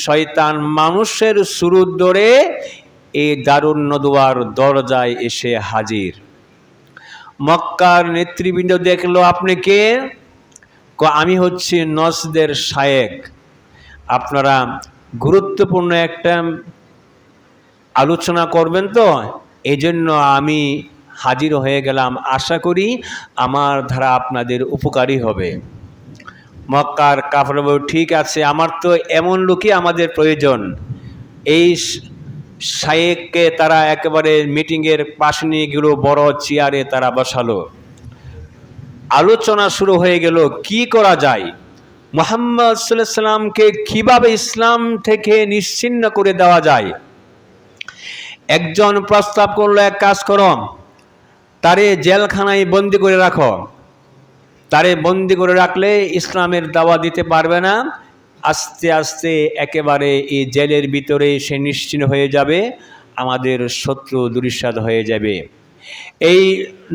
শয়তান মানুষের শুরু ধরে এই দারুন নদওয়ার দরজায় এসে হাজির। মক্কার নেতৃবৃন্দ দেখলো, আপনি কে? আমি হচ্ছি নজদের শায়েখ। আপনারা গুরুত্বপূর্ণ একটা আলোচনা করবেন তো, এই জন্য আমি হাজির হয়ে গেলাম। আশা করি আমার দ্বারা আপনাদের উপকারী হবে। মক্কার কাফেররা বলল, ঠিক আছে, আমার তো এমন লোকই আমাদের প্রয়োজন। এই শায়েখকে তারা একেবারে মিটিংয়ের পাশে নিয়ে গেল, বড় চেয়ারে তারা বসালো। আলোচনা শুরু হয়ে গেল, কি করা যায়, মুহাম্মদ সাল্লাল্লাহু আলাইহি ওয়াসাল্লামকে কিভাবে ইসলাম থেকে নিশ্চিহ্ন করে দেওয়া যায়। একজন প্রস্তাব করলো, এক কাজ করো, তারে জেলখানায় বন্দি করে রাখো। তারে বন্দি করে রাখলে ইসলামের দাওয়া দিতে পারবে না। আস্তে আস্তে একেবারে এই জেলের ভিতরে সে নিশ্চিহ্ন হয়ে যাবে, আমাদের শত্রু দুরিশাদ হয়ে যাবে। এই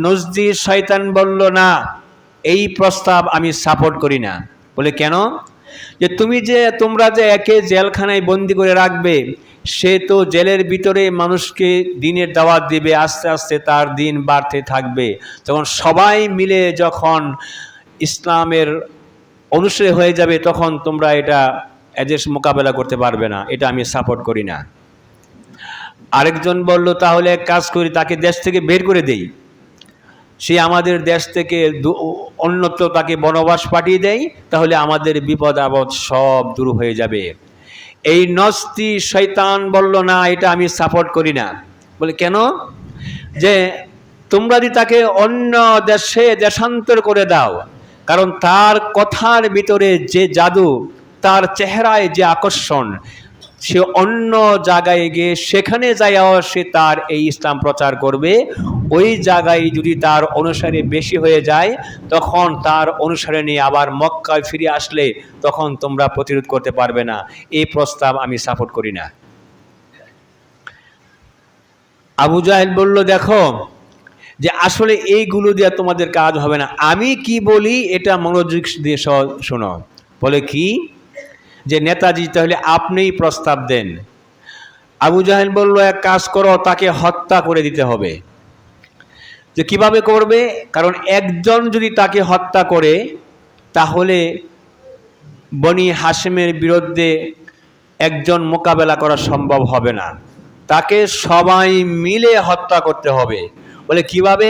নজদি শয়তান বলল, না, এই প্রস্তাব আমি সাপোর্ট করি না। বলে, কেন? যে তোমরা যে একে জেলখানায় বন্দি করে রাখবে, সে তো জেলের ভিতরে মানুষকে দিনের দাওয়াত দিবে, আস্তে আস্তে তার দিন বাড়তে থাকবে। তখন সবাই মিলে যখন ইসলামের অনুসারী হয়ে যাবে, তখন তোমরা এটা এদের মোকাবেলা করতে পারবে না। এটা আমি সাপোর্ট করি না। আরেকজন বলল, তাহলে এক কাজ করি, তাকে দেশ থেকে বের করে দেই। সে আমাদের দেশ থেকে অন্যত্র তাকে বনবাস পাঠিয়ে দেয়, তাহলে আমাদের বিপদ আপদ সব দূর হয়ে যাবে। এই নজদি শয়তান বলল, না, এটা আমি সাপোর্ট করি না। বলে, কেন? যে তোমরা যদি তাকে অন্য দেশে দেশান্তর করে দাও, কারণ তার কথার ভিতরে যে জাদু, তার চেহারায় যে আকর্ষণ, সে অন্য জায়গায় গিয়ে সেখানে যাইয়াও সে তার এই ইসলাম প্রচার করবে। ওই জায়গায় যদি তার অনুসারী বেশি হয়ে যায়, তখন তার অনুসারী নিয়ে আবার মক্কায় ফিরে আসলে তখন তোমরা প্রতিরোধ করতে পারবে না। এই প্রস্তাব আমি সাপোর্ট করি না। আবু জাহেল বলল, দেখো, যে আসলে এইগুলো দিয়ে তোমাদের কাজ হবে না। আমি কি বলি এটা মনোযোগ দিয়ে শোনো। বলে, কি? যে নেতাজি, তাহলে আপনিই প্রস্তাব দেন। আবু জাহেল বলল, এক কাজ করো, তাকে হত্যা করে দিতে হবে। যে কিভাবে করবে? কারণ একজন যদি তাকে হত্যা করে, তাহলে বনি হাশিমের বিরুদ্ধে একজন মোকাবেলা করা সম্ভব হবে না। তাকে সবাই মিলে হত্যা করতে হবে। বলে, কিভাবে?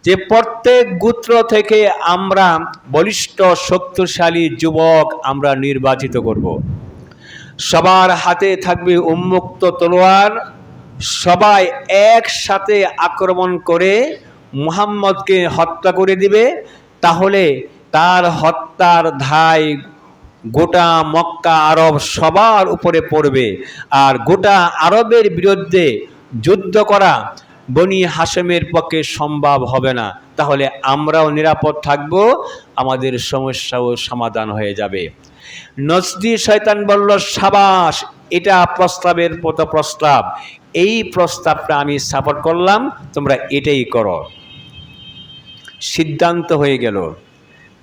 যে প্রত্যেক গোত্র থেকে আমরা বলিষ্ঠ শক্তিশালী যুবক আমরা নির্বাচিত করব। সবার হাতে থাকবে উন্মুক্ত তলোয়ার। সবাই একসাথে আক্রমণ করে মুহাম্মদকে হত্যা করে দিবে। তাহলে তার হত্যার দায় গোটা মক্কা আরব সবার উপরে পড়বে। আর গোটা আরবের বিরুদ্ধে যুদ্ধ করা বনি হাশেমের পক্ষে সম্ভব হবে না। তাহলে আমরাও নিরাপদ থাকব, আমাদের সমস্যাও সমাধান হয়ে যাবে। নজদি শয়তান বলল, সাবাস, এটা প্রস্তাবের মতো প্রস্তাব। এই প্রস্তাবটা আমি সাপোর্ট করলাম, তোমরা এটাই করো। সিদ্ধান্ত হয়ে গেল।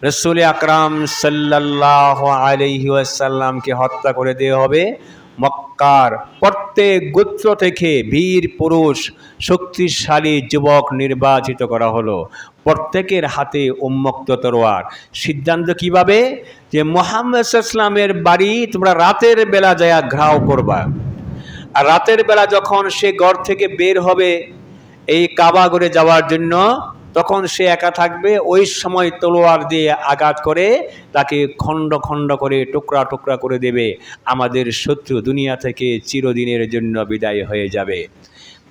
রাসূল আকরাম সাল্লাল্লাহু আলাইহি ওয়াসাল্লামকে হত্যা করে দেওয়া হবে। মক্কার প্রত্যেক গোত্র থেকে বীর পুরুষ শক্তিশালী যুবক নির্বাচিত করা হলো। প্রত্যেকের হাতে উন্মুক্ত তরোয়ার। সিদ্ধান্ত কিভাবে? যে মুহাম্মদ সাল্লাল্লাহু আলাইহি ওয়াসাল্লামের বাড়ি তোমরা রাতের বেলা যায় ঘেরাও করবা। আর রাতের বেলা যখন সে ঘর থেকে বের হবে এই কাবা ঘরে যাওয়ার জন্য, তখন সে একা থাকবে। ওই সময় তলোয়ার দিয়ে আঘাত করে তাকে খণ্ড খণ্ড করে টুকরা টুকরা করে দেবে। আমাদের শত্রু দুনিয়া থেকে চিরদিনের জন্য বিদায় হয়ে যাবে।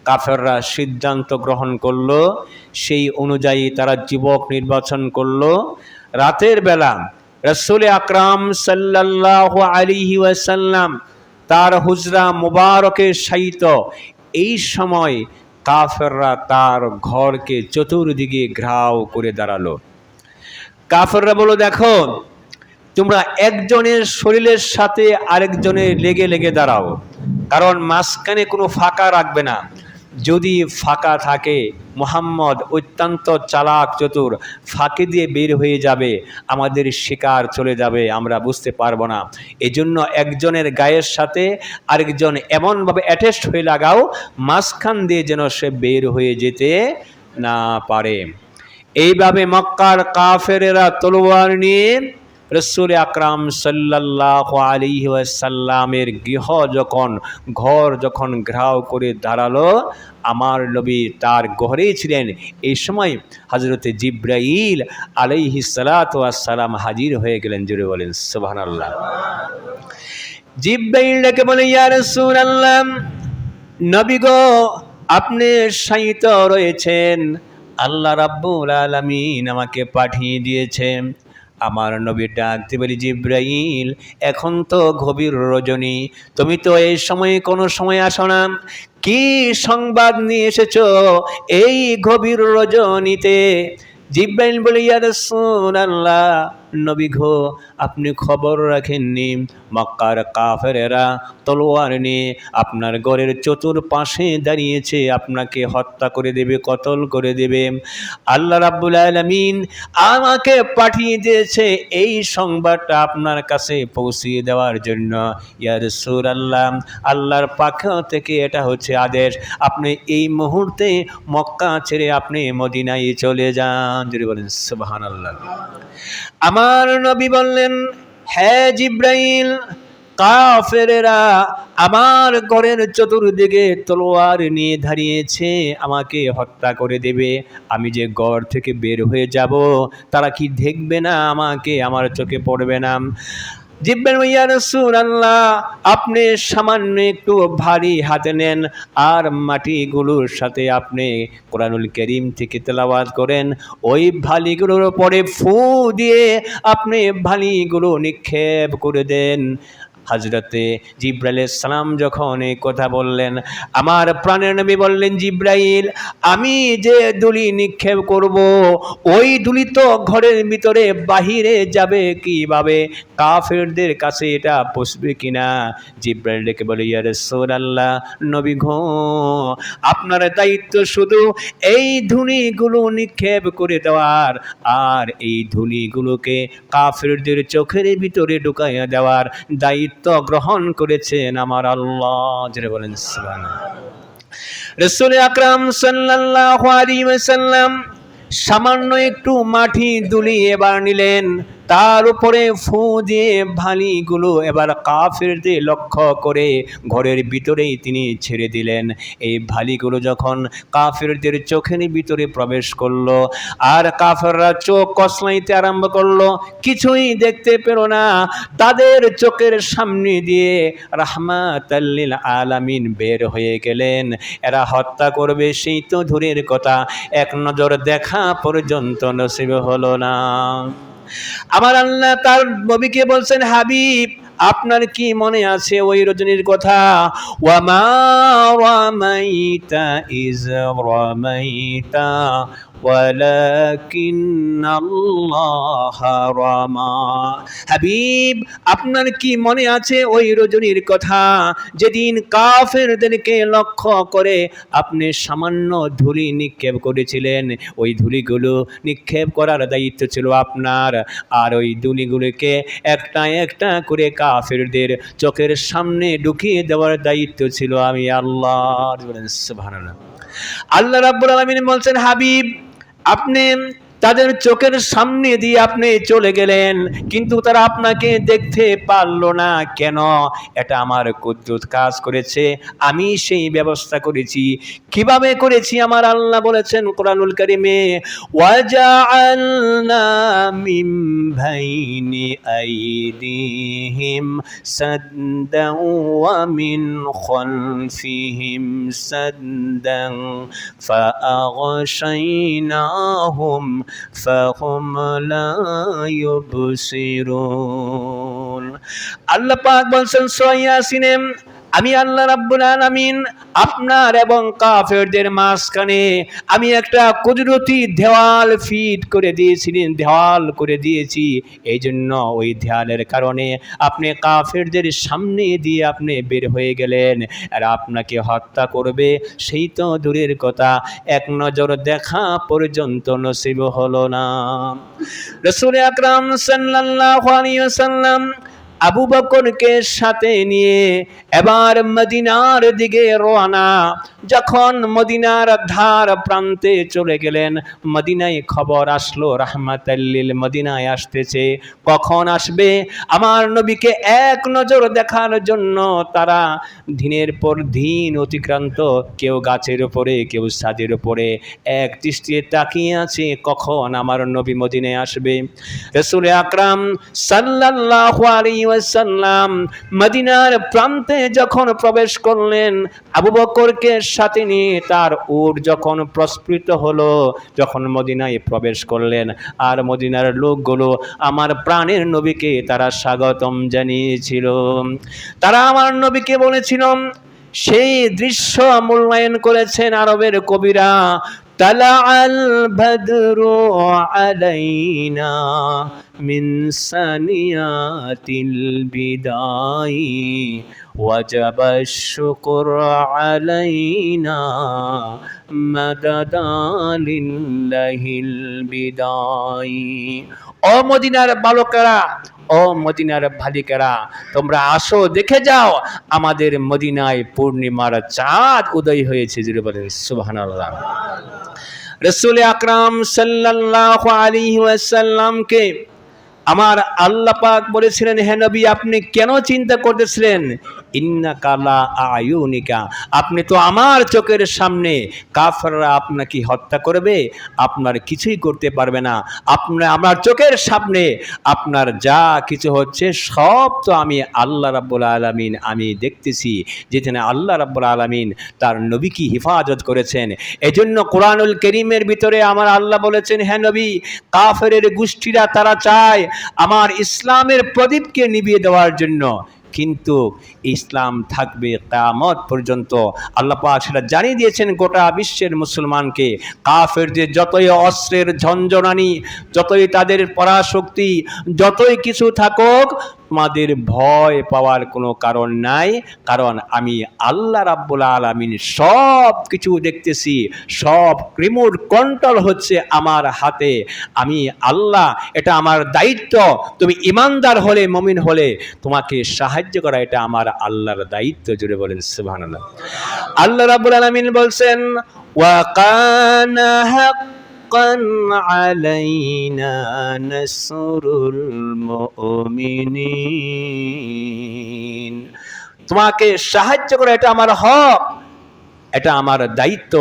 কাফেররা সিদ্ধান্ত গ্রহণ করলো। সেই অনুযায়ী তারা যুবক নির্বাচন করলো। রাতের বেলা রাসূল আকরাম সাল্লাল্লাহু আলাইহি ওয়াসাল্লাম তার হুজরা মুবারকে শায়িত। এই সময় কাফেররা তার ঘরকে চতুর্দিকে ঘেরাও করে দাঁড়ালো। কাফেররা বলল, দেখো, তোমরা একজনের শরীরের সাথে আরেকজনের লেগে লেগে দাঁড়াও, কারণ মাঝখানে কোনো ফাঁকা রাখবে না। যদি ফাঁকা থাকে, মুহাম্মদ অত্যন্ত চালাক চতুর, ফাঁকি দিয়ে বের হয়ে যাবে, আমাদের শিকার চলে যাবে, আমরা বুঝতে পারবো না। এজন্য একজনের গায়ের সাথে আরেকজন এমনভাবে অ্যাটাচড হয়ে লাগাও, মাঝখান দিয়ে যেন সে বের হয়ে যেতে না পারে। এইভাবে মক্কার কাফেরেরা তলোয়ার নিয়ে রসুল আকরাম সাল্লাল্লাহু আলাইহি ওয়াসাল্লামের ঘর যখন ঘেরাও করে দাঁড়ালো, আমার নবী তার ঘরেই ছিলেন। এই সময় হযরতে জিবরাইল আলাইহিস সালাতু ওয়াস সালাম হাজির হয়ে গেলেন। জোরে বলেন সুবহানাল্লাহ। জিবরাইল ডেকে বলে, ইয়া রাসূলুল্লাহ, নবী গো, আপনি শায়িত রয়েছেন, আল্লাহ রাব্বুল আলামিন আমাকে পাঠিয়ে দিয়েছেন। আমার নবী ডাকতে বলি, জিবরাইল, এখন তো গভীর রজনী, তুমি তো এই সময় কোনো সময় আসো না, কি সংবাদ নিয়ে এসেছো এই গভীর রজনীতে? জিবরাইল বলে, ইয়া রাসূলুল্লাহ, নবী গো, আপনি খবর রাখেননি, মক্কার কাফেরেরা তলোয়ার নিয়ে আপনার ঘরের চতুর্পাশে দাঁড়িয়েছে, আপনাকে হত্যা করে দেবে, কতল করে দেবে। আল্লাহ রাব্বুল আলামিন আমাকে পাঠিয়ে দিয়েছে এই সংবাদটা আপনার কাছে পৌঁছিয়ে দেওয়ার জন্য। ইয়া রাসূলুল্লাহ, আল্লাহর পক্ষ থেকে এটা হচ্ছে আদেশ, আপনি এই মুহূর্তে মক্কা ছেড়ে আপনি মদিনায় চলে যান। যদি বলেন সুবহানাল্লাহ। আমার নবী বললেন, হ্যাঁ জিবরাইল, কাফেরেরা আমার ঘরের চতুর্দিকে তলোয়ার নিয়ে দাঁড়িয়েছে, আমাকে হত্যা করে দেবে। আমি যে ঘর থেকে বের হয়ে যাব, তারা কি দেখবে না আমাকে? আমার চোখে পড়বে না? জিবরাইল, ইয়া রাসূলুল্লাহ, আপনি সামান্য একটু ভারী হাতে নেন, আর মাটিগুলোর সাথে আপনি কোরআনুল কারীম থেকে তেলাওয়াত করেন, ওই ভালিগুলোর উপরে ফু দিয়ে আপনি ভালিগুলো নিক্ষেপ করে দেন। হযরতে জিবরাইল আলাইহিস সালাম যখন এই কথা বললেন, আমার প্রাণের নবী বললেন, জিবরাইল, আমি যে ধুলি নিক্ষেপ করব, ওই ধুলি তো ঘরের ভিতরে বাহিরে যাবে কিভাবে? কাফেরদের কাছে এটা পৌঁছবে কিনা? জিবরাইল ডেকে বলে, ইয়া রাসূলুল্লাহ, নবী গো, আপনার দায়িত্ব শুধু এই ধুলিগুলো নিক্ষেপ করে দেওয়ার, আর এই ধুলিগুলোকে কাফেরদের চোখের ভিতরে ঢুকাইয়া দেওয়ার দায়িত্ব গ্রহণ করেছেন আমার আল্লাহ। যারা বলেন সুবহানাল্লাহ। রাসূল আকরাম সাল্লাল্লাহু আলাইহি ওয়াসাল্লাম সামান্য একটু মাটি দুলি এবার নিলেন, তার উপরে ফু দিয়ে ভালিগুলো এবার কাফেরদের লক্ষ্য করে ঘরের ভিতরেই তিনি ছেড়ে দিলেন। এই ভালিগুলো যখন কাফেরদের চোখের ভিতরে প্রবেশ করলো, আর কাফেররা চোখ কসলাইতে আরম্ভ করলো, কিছুই দেখতে পেল না। তাদের চোখের সামনে দিয়ে রাহমাতাল লিল আলামিন বের হয়ে গেলেন। এরা হত্যা করবে সেই তো দূরের কথা, এক নজর দেখা পর্যন্ত নসিব হলো না। আমার আল্লাহ তার নবীকে বলছেন, হাবিব, আপনার কি মনে আছে ওই রজনীর কথা? ওয়ামা রামাইতা ইজ রামাইতা ওয়ালাকিন্নাল্লাহ রামা। হাবিব, আপনার কি মনে আছে ওই রজনীর কথা, যেদিন কাফেরদেরকে লক্ষ্য করে আপনি সামান্য ধুলি নিক্ষেপ করেছিলেন? ওই ধুলিগুলো নিক্ষেপ করার দায়িত্ব ছিল আপনার, আর ওই ধুলিগুলোকে একটা একটা করে কাফেরদের চোখের সামনে ঢুকিয়ে দেওয়ার দায়িত্ব ছিল আমি আল্লাহর। সুবহানাল্লাহ। আল্লাহ রাব্বুল আলামিন বলছেন, হাবিব, আপনি তাদের চোখের সামনে দিয়ে আপনি চলে গেলেন, কিন্তু তারা আপনাকে দেখতে পারলো না। কেন? এটা আমার কুদরত কাজ করেছে, আমি সেই ব্যবস্থা করেছি। কিভাবে করেছি? আমার আল্লাহ বলেছেন কোরআনুল কারীমে, ওয়াজআলনা মিন বাইনি আইদিহিম সাদ্দান ওয়া মিন খালফিহিম সাদ্দান ফাআগশাইনাহুম ফাহুম লা ইউবসিরুন। আল্লাহ পাক বলছেন সূরা ইয়াসিনে, আমি আল্লাহ রাব্বুল আলামিন আপনার এবং কাফেরদের মাঝখানে আমি একটা কুদরতি দেওয়াল ফিট করে দিয়েছিলেন, দেওয়াল করে দিয়েছি। এই জন্য ওই দেওয়ালের কারণে আপনি কাফেরদের সামনে দিয়ে আপনি বের হয়ে গেলেন, আর আপনাকে হত্যা করবে সেই তো দূরের কথা, এক নজর দেখা পর্যন্ত নসিব হলো না। রাসূল আকরাম সাল্লাল্লাহু আলাইহি ওয়াসাল্লাম আবু বকরকে সাথে নিয়ে এবার মদিনার দিকে রওনা। যখন মদিনার ধার প্রান্তে চলে গেলেন, মদিনায় খবর আসলো রাহমাতাল লিল মদিনায় আসতেছে। কখন আসবে? আমার নবীকে এক নজর দেখার জন্য তারা দিনের পর দিন অতিক্রান্ত, কেউ গাছের উপরে, কেউ ছাদের উপরে এক দৃষ্টিতে তাকিয়ে আছে কখন আমার নবী মদিনায় আসবে। রাসূল আকরাম সাল্লাল্লাহু আলাইহি ওয়াসাল্লাম মদিনার প্রান্তে যখন প্রবেশ করলেন, আবু বকরকে সাথে নিয়ে তার উট যখন প্রস্ফুটিত হলো, যখন মদিনায় প্রবেশ করলেন, আর মদিনার লোকগুলো আমার প্রাণের নবীকে তারা স্বাগতম জানিয়েছিল। তারা আমার নবীকে বলেছিল, সেই দৃশ্য মূল্যায়ন করেছেন আরবের কবিরা, তালাআল বদরু আলাইনা মিন সানিয়াতিল বিদাই ওয়াজাবাশ শুকর আলাইনা মাদাদালিল্লাহিল বিদাই। ও মদিনার বালকেরা, ও মদিনার বালিকারা, তোমরা আসো, দেখে যাও আমাদের মদিনায় পূর্ণিমার চাঁদ উদয় হয়েছে। জুড়ে বলেন সুবহানাল্লাহ। রাসূল আকরাম সাল্লাল্লাহু আলাইহি ওয়াসাল্লামকে আমার আল্লাহ পাক বলেছিলেন, হে নবী আপনি কেন চিন্তা করতেছিলেন? ইন্নাকা লা আয়ুনিকা, আপনি তো আমার চোখের সামনে, কাফেররা আপনাকে হত্যা করবে, আপনার কিছুই করতে পারবে না। আপনার আমার চোখের সামনে আপনার যা কিছু হচ্ছে সব তো আমি আল্লাহ রাব্বুল আলামিন আমি দেখতেছি, যেখানে আল্লাহ রাব্বুল আলামিন তার নবীকে হিফাজত করেছেন। এজন্য কোরআনুল কারীমের ভিতরে আমার আল্লাহ বলেছেন, হে নবী কাফেরের গোষ্ঠীরা তারা চায় আমার ইসলামের প্রদীপকে নিভিয়ে দেওয়ার জন্য, কিন্তু ইসলাম থাকবে কিয়ামত পর্যন্ত। আল্লাহ পাক সেটা জানিয়ে দিয়েছেন গোটা বিশ্বের মুসলমানকে। কাফেরদের যতই অস্ত্রের ঝনঝনানি, যতই তাদের পরাশক্তি, যতই কিছু থাকুক, তোমাদের ভয় পাওয়ার কোনো কারণ নাই, কারণ আমি আল্লাহ রাব্বুল আলামিন সব কিছু দেখতেছি, সব রিমোট কন্ট্রোল হচ্ছে আমার হাতে। আমি আল্লাহ, এটা আমার দায়িত্ব। তুমি ইমানদার হলে, মুমিন হলে তোমাকে সাহায্য করা এটা আমার আল্লাহর দায়িত্ব। জুড়ে বলেন সুবহানাল্লাহ। আল্লাহ রাব্বুল আলামিন বলছেন, ওয়া কানা হাক্কান আলাইনা নাসরুল মুমিনিন, তোমাকে সাহায্য করা এটা আমার হক, এটা আমার দায়িত্ব।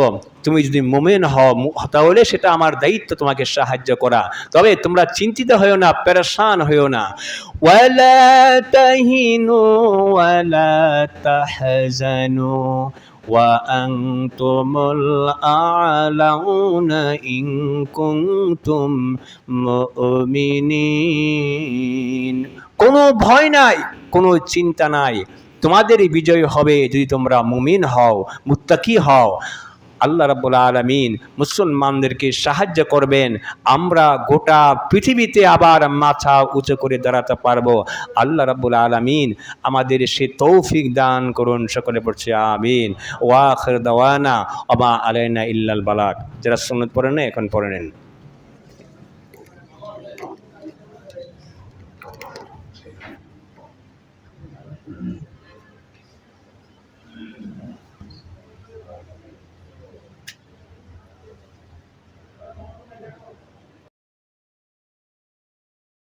তুমি যদি মুমিন হও তাহলে সেটা আমার দায়িত্ব তোমাকে সাহায্য করা। তবে তোমরা চিন্তিত হয়েও না, পেরেশান হয়েও না। ওয়ালা তাহিনু ওয়ালা তাহজানু ওয়া আনতুমুল আ'লাউনা ইন কুনতুম মুমিনিন। কোনো ভয় নাই, কোনো চিন্তা নাই, তোমাদেরই বিজয় হবে যদি তোমরা মুমিন হও, মুত্তাকি হও। আল্লাহ রাব্বুল আলামিন মুসলমানদেরকে সাহায্য করবেন, আমরা গোটা পৃথিবীতে আবার মাথা উঁচু করে দাঁড়াতে পারবো। আল্লাহ রাব্বুল আলামিন আমাদের সে তৌফিক দান করুন। সকলে পড়ছে আমিন। ওয়া আখির দাওয়ানা ওয়া আলাইনা ইল্লাল বালাগ। যারা সুন্নাত পড়েন না এখন পড়ে নেন।